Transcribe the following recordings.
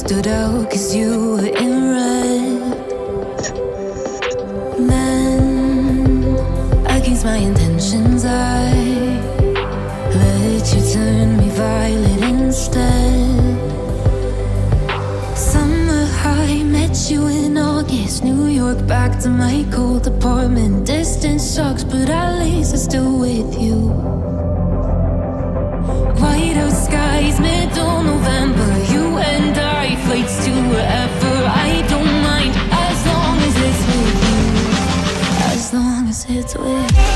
stood out 'cause you were in red. Then, against my intentions, I let you turn me violet instead. Summer high, met you in August. New York, back to my cold apartment. Distance sucks, but at least I'm still with you. White out skies, middle November. You and I, flights to wherever. I don't mind, as long as it's with you. As long as it's with you.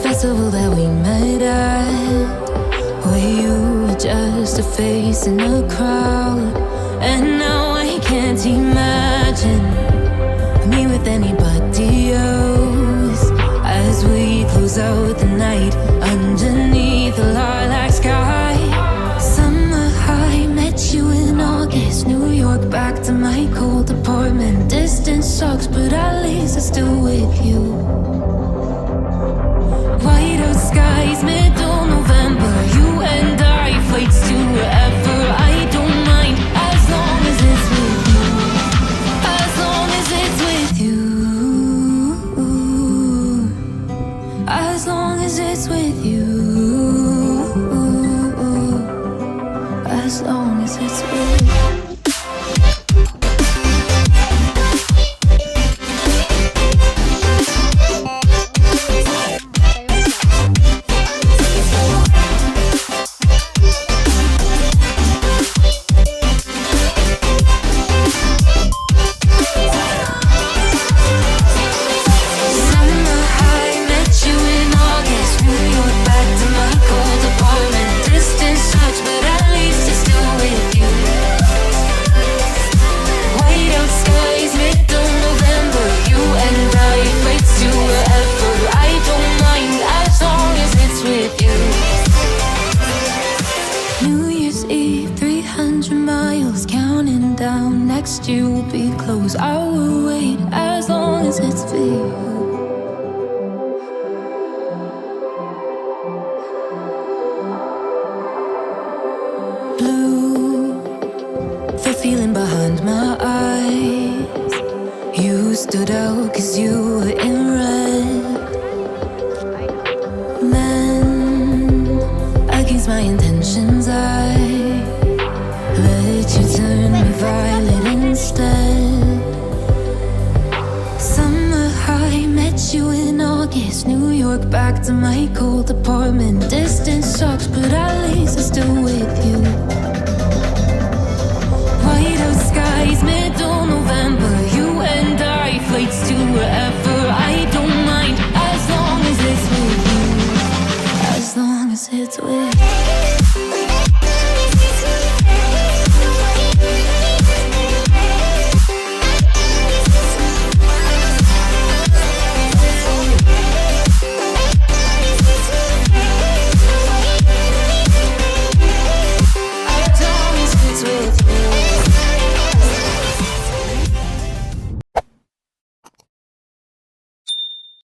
Festival that we met at, where you were just a face in a crowd. And now I can't imagine me with anybody else. As we close out the night underneath the lilac sky. Summer high, met you in August. New York, back to my cold apartment. Distance sucks, but at least I'm still with you. White out skies, middle November. You and I, flights to wherever. I don't mind, as long as it's with you. As long as it's with you. As long as it's with you. As long as it's with you. You will be close, I will wait as long as it's for you. Blue, the feeling behind my eyes. You stood out 'cause you were in red. Then, against my intentions, I let you turn me violet instead. Summer high, met you in August. New York, back to my cold apartment. Distance sucks, but at least I'm still with you. White out skies, middle November. You and I, flights to wherever. I don't mind, as long as it's with you. As long as it's with you.